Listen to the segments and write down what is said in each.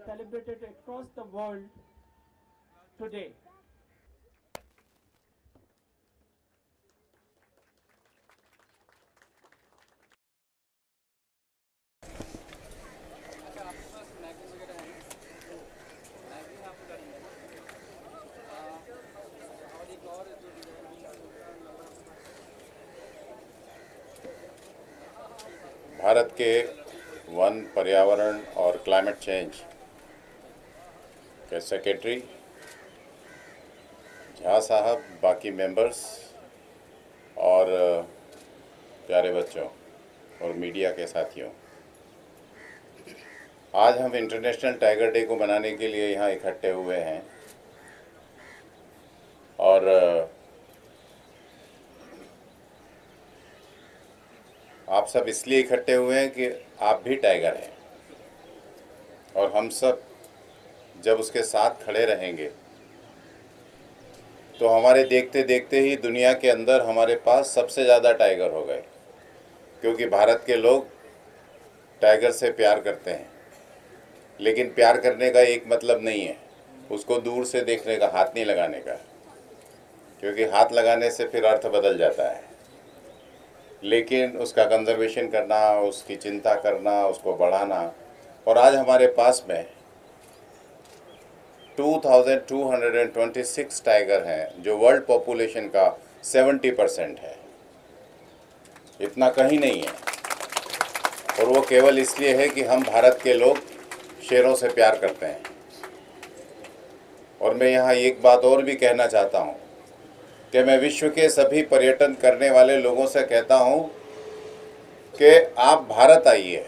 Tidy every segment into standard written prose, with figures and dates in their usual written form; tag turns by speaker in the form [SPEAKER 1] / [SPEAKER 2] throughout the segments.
[SPEAKER 1] celebrated across the world today.
[SPEAKER 2] Bharat के one, पर्यावरण और क्लाइमेट चेंज के सेक्रेटरी झा साहब, बाकी मेंबर्स और प्यारे बच्चों और मीडिया के साथियों, आज हम इंटरनेशनल टाइगर डे को मनाने के लिए यहाँ इकट्ठे हुए हैं और आप सब इसलिए इकट्ठे हुए हैं कि आप भी टाइगर हैं और हम सब जब उसके साथ खड़े रहेंगे तो हमारे देखते देखते ही दुनिया के अंदर हमारे पास सबसे ज़्यादा टाइगर हो गए, क्योंकि भारत के लोग टाइगर से प्यार करते हैं। लेकिन प्यार करने का एक मतलब नहीं है उसको दूर से देखने का, हाथ नहीं लगाने का, क्योंकि हाथ लगाने से फिर अर्थ बदल जाता है। लेकिन उसका कंजर्वेशन करना, उसकी चिंता करना, उसको बढ़ाना। और आज हमारे पास में 2226 टाइगर हैं, जो वर्ल्ड पॉपुलेशन का 70% है। इतना कहीं नहीं है, और वो केवल इसलिए है कि हम भारत के लोग शेरों से प्यार करते हैं। और मैं यहाँ एक बात और भी कहना चाहता हूँ कि मैं विश्व के सभी पर्यटन करने वाले लोगों से कहता हूँ कि आप भारत आइए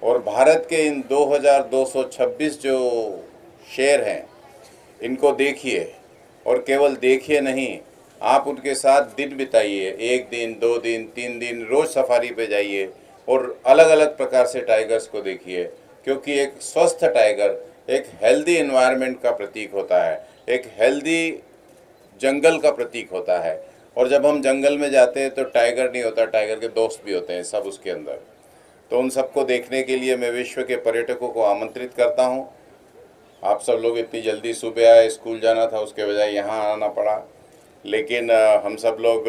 [SPEAKER 2] और भारत के इन 2226 जो शेर हैं इनको देखिए, और केवल देखिए नहीं, आप उनके साथ दिन बिताइए, 1 दिन, 2 दिन, 3 दिन, रोज़ सफारी पे जाइए और अलग अलग प्रकार से टाइगर्स को देखिए। क्योंकि एक स्वस्थ टाइगर एक हेल्दी एनवायरनमेंट का प्रतीक होता है, एक हेल्दी जंगल का प्रतीक होता है। और जब हम जंगल में जाते हैं तो टाइगर नहीं होता, टाइगर के दोस्त भी होते हैं सब उसके अंदर। तो उन सबको देखने के लिए मैं विश्व के पर्यटकों को आमंत्रित करता हूँ। आप सब लोग इतनी जल्दी सुबह आए, स्कूल जाना था, उसके बजाय यहाँ आना पड़ा। लेकिन हम सब लोग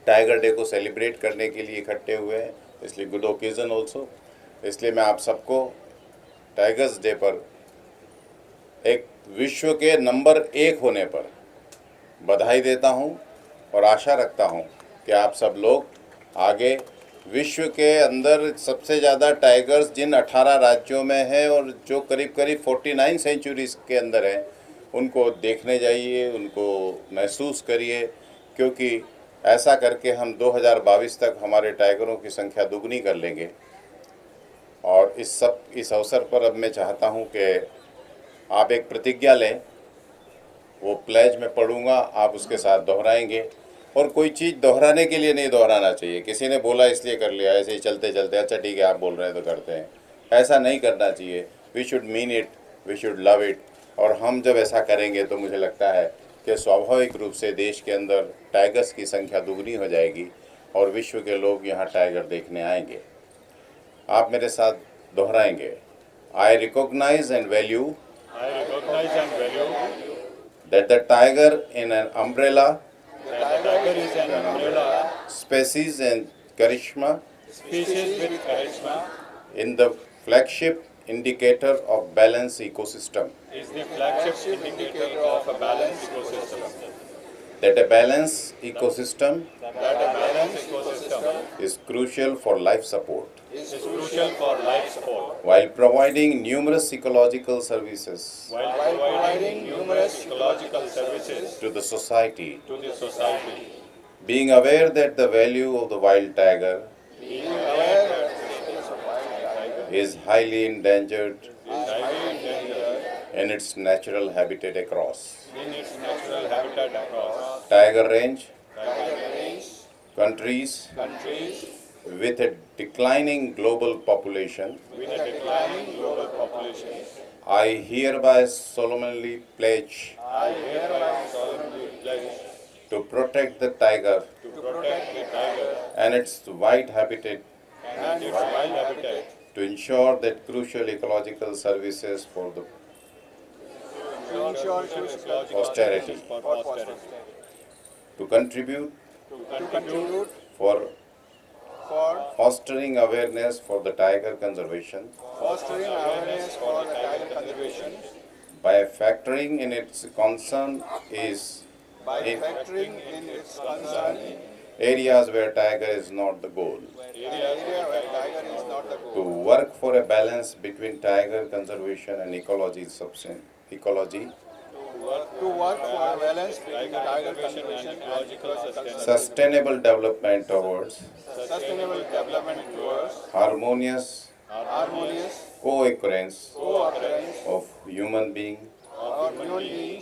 [SPEAKER 2] टाइगर डे को सेलिब्रेट करने के लिए इकट्ठे हुए हैं, इसलिए गुड ओकेज़न ऑल्सो। इसलिए मैं आप सबको टाइगर्स डे पर एक विश्व के नंबर 1 होने पर बधाई देता हूं और आशा रखता हूं कि आप सब लोग आगे विश्व के अंदर सबसे ज़्यादा टाइगर्स जिन 18 राज्यों में हैं और जो करीब करीब 49 सेंचुरीज़ के अंदर हैं, उनको देखने जाइए, उनको महसूस करिए। क्योंकि ऐसा करके हम 2022 तक हमारे टाइगरों की संख्या दुगनी कर लेंगे। और इस अवसर पर अब मैं चाहता हूं कि आप एक प्रतिज्ञा लें। वो प्लेज में पढ़ूंगा, आप उसके साथ दोहराएंगे। और कोई चीज़ दोहराने के लिए नहीं दोहराना चाहिए, किसी ने बोला इसलिए कर लिया, ऐसे ही चलते चलते अच्छा ठीक है आप बोल रहे हैं तो करते हैं, ऐसा नहीं करना चाहिए। We should mean it, we should love it. और हम जब ऐसा करेंगे तो मुझे लगता है कि स्वाभाविक रूप से देश के अंदर टाइगर्स की संख्या दुगनी हो जाएगी और विश्व के लोग यहाँ टाइगर देखने आएंगे। आप मेरे साथ दोहराएंगे। I recognize and value that the tiger is an umbrella species and charisma in the flagship indicator of balanced ecosystem. That a balanced ecosystem is crucial for life support while providing numerous ecological services to the society. Being aware that the value of the wild tiger is highly endangered in its natural habitat across tiger range countries with a declining global population, I hereby solemnly pledge to protect the tiger and its wide habitat to ensure that crucial ecological services for the posterity, to contribute for fostering awareness for the tiger conservation by factoring in its concern areas where tiger is not the goal, to work for a balance between tiger conservation and ecology, sustainable development towards harmonious co-occurrence of human being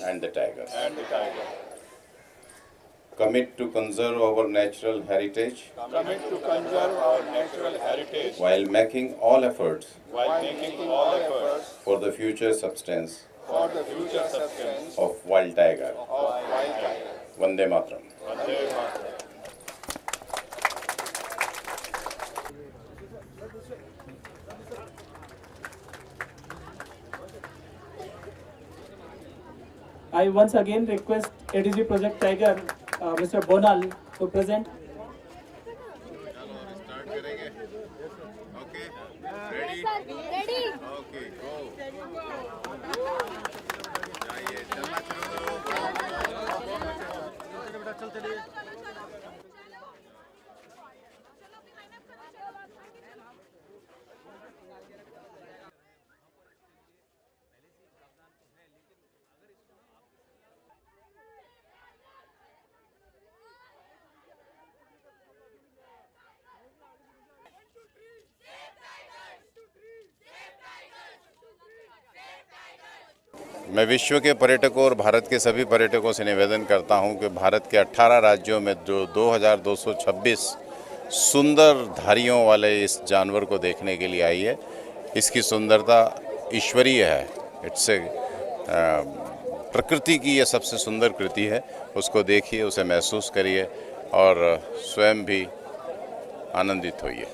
[SPEAKER 2] and the tigers. Commit to conserve our natural heritage while making all efforts for the future substance of wild tiger. Vande Mataram.
[SPEAKER 1] I once again request ADG Project Tiger, Mr. Bonal, to present.
[SPEAKER 3] Ready?
[SPEAKER 2] Okay, go. मैं विश्व के पर्यटकों और भारत के सभी पर्यटकों से निवेदन करता हूं कि भारत के 18 राज्यों में जो 2226 सुंदर धारियों वाले इस जानवर को देखने के लिए आई है। इसकी सुंदरता ईश्वरीय है। इट्स ए प्रकृति की ये सबसे सुंदर कृति है। उसको देखिए, उसे महसूस करिए और स्वयं भी आनंदित होइए।